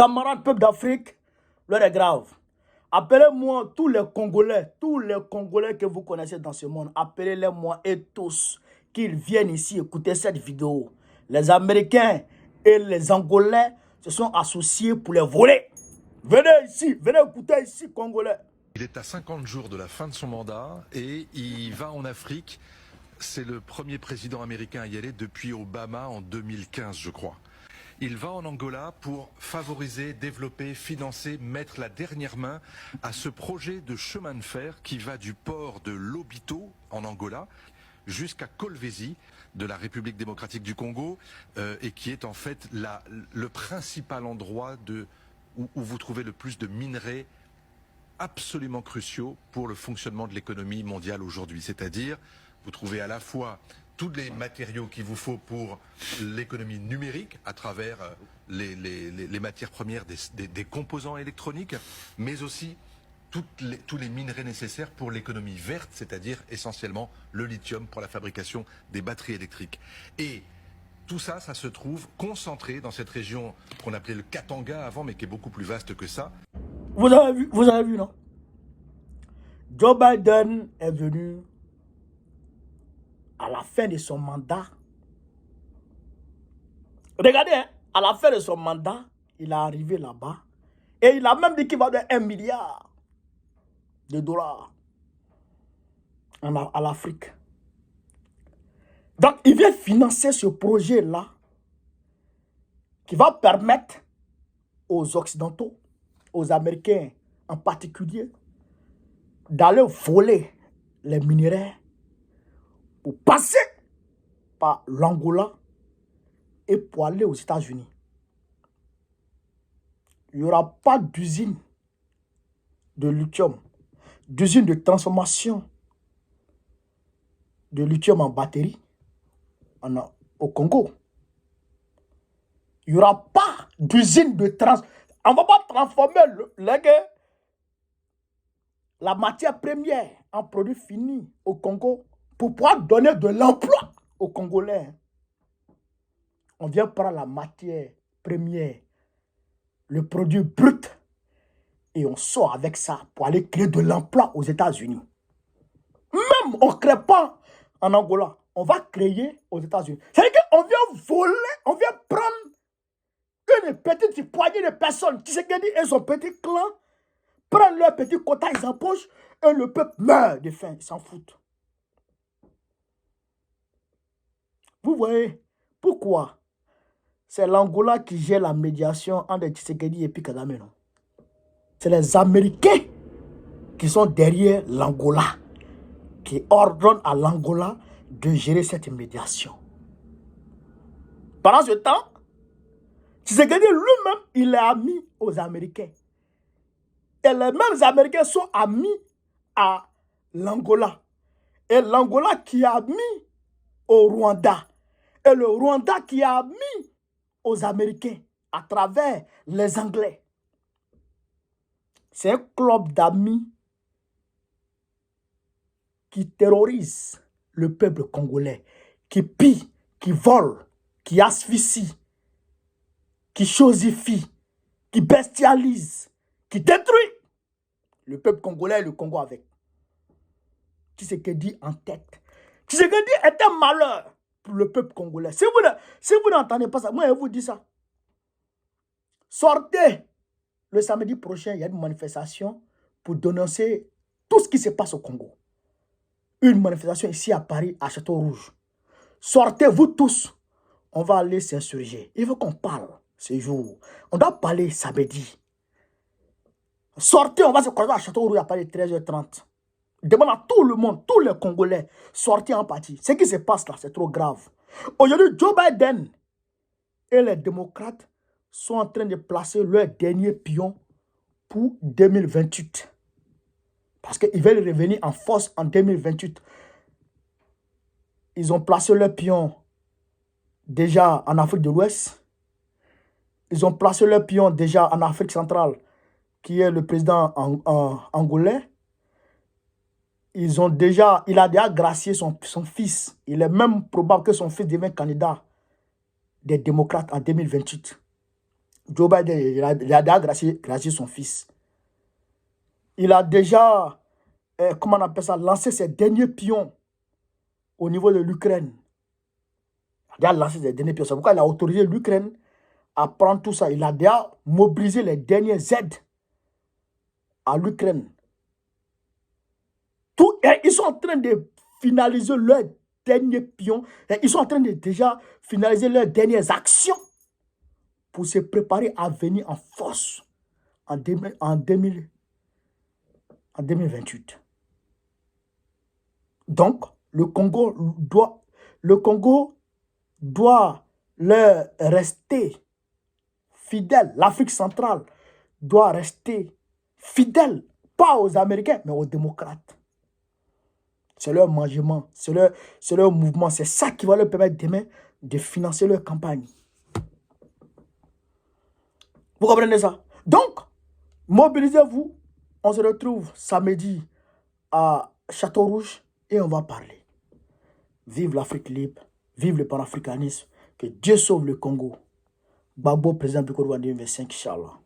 Camarades peuple d'Afrique, l'heure est grave. Appelez-moi tous les Congolais que vous connaissez dans ce monde, appelez-les-moi et tous qu'ils viennent ici écouter cette vidéo. Les Américains et les Angolais se sont associés pour les voler. Venez ici, venez écouter ici, Congolais. Il est à 50 jours de la fin de son mandat et il va en Afrique. C'est le premier président américain à y aller depuis Obama en 2015, je crois. Il va en Angola pour favoriser, développer, financer, mettre la dernière main à ce projet de chemin de fer qui va du port de Lobito en Angola jusqu'à Kolwezi de la République démocratique du Congo et qui est en fait le principal endroit où vous trouvez le plus de minerais absolument cruciaux pour le fonctionnement de l'économie mondiale aujourd'hui. C'est-à-dire, vous trouvez à la fois tous les matériaux qu'il vous faut pour l'économie numérique à travers les matières premières des composants électroniques, mais aussi tous les minerais nécessaires pour l'économie verte, c'est-à-dire essentiellement le lithium pour la fabrication des batteries électriques. Et tout ça, ça se trouve concentré dans cette région qu'on appelait le Katanga avant, mais qui est beaucoup plus vaste que ça. Vous avez vu, non? Joe Biden est venu à la fin de son mandat. Regardez, hein, à la fin de son mandat, il est arrivé là-bas et il a même dit qu'il va donner 1 milliard de dollars à l'Afrique. Donc, il vient financer ce projet-là qui va permettre aux Occidentaux, aux Américains en particulier, d'aller voler les minerais pour passer par l'Angola et pour aller aux États-Unis. Il n'y aura pas d'usine de lithium, d'usine de transformation de lithium en batterie au Congo. Il n'y aura pas d'usine de transformation. On ne va pas transformer la matière première en produit fini au Congo pour pouvoir donner de l'emploi aux Congolais. On vient prendre la matière première, le produit brut, et on sort avec ça pour aller créer de l'emploi aux États-Unis. Même on ne crée pas en Angola, on va créer aux États-Unis. C'est-à-dire qu'on vient voler, on vient prendre une petite poignée de personnes qui se disent et son petit clan, prennent leur petit quota, ils empochent, et le peuple meurt de faim, ils s'en foutent. Vous voyez, pourquoi? C'est l'Angola qui gère la médiation entre Tshisekedi et puis Kagame, non? C'est les Américains qui sont derrière l'Angola, qui ordonnent à l'Angola de gérer cette médiation. Pendant ce temps, Tshisekedi lui-même, il est ami aux Américains. Et les mêmes Américains sont amis à l'Angola. Et l'Angola qui est ami au Rwanda. Et le Rwanda qui est ami aux Américains à travers les Anglais. C'est un club d'amis qui terrorise le peuple congolais, qui pille, qui vole, qui asphyxie, qui chosifie, qui bestialise, qui détruit le peuple congolais et le Congo avec. Tshisekedi en tête. Tshisekedi est un malheur pour le peuple congolais. Si vous n'entendez pas ça, moi je vous dis ça. Sortez le samedi prochain, il y a une manifestation pour dénoncer tout ce qui se passe au Congo. Une manifestation ici à Paris, à Château-Rouge. Sortez, vous tous. On va aller s'insurger. Il faut qu'on parle ce jour. On doit parler samedi. Sortez, on va se croiser à Château-Rouge à Paris 13h30. Demande à tout le monde, tous les Congolais, sortez en partie. Ce qui se passe là, c'est trop grave. Aujourd'hui, Joe Biden et les démocrates sont en train de placer leur dernier pion pour 2028. Parce qu'ils veulent revenir en force en 2028. Ils ont placé leur pion déjà en Afrique de l'Ouest. Ils ont placé leur pion déjà en Afrique centrale, qui est le président angolais. Il a déjà gracié son fils. Il est même probable que son fils devienne candidat des démocrates en 2028. Joe Biden, il a déjà gracié son fils. Il a déjà, comment on appelle ça, lancé ses derniers pions au niveau de l'Ukraine. Il a déjà lancé ses derniers pions. C'est pourquoi il a autorisé l'Ukraine à prendre tout ça. Il a déjà mobilisé les dernières aides à l'Ukraine. Ils sont en train de finaliser leurs derniers pions. Ils sont en train de déjà finaliser leurs dernières actions pour se préparer à venir en force en 2028. Donc, le Congo doit leur rester fidèle. L'Afrique centrale doit rester fidèle, pas aux Américains, mais aux démocrates. C'est leur mangement, c'est leur mouvement. C'est ça qui va leur permettre demain de financer leur campagne. Vous comprenez ça? Donc, mobilisez-vous. On se retrouve samedi à Château-Rouge et on va parler. Vive l'Afrique libre, vive le panafricanisme, que Dieu sauve le Congo. Gbagbo, président du Congo en 2025, Inch'Allah.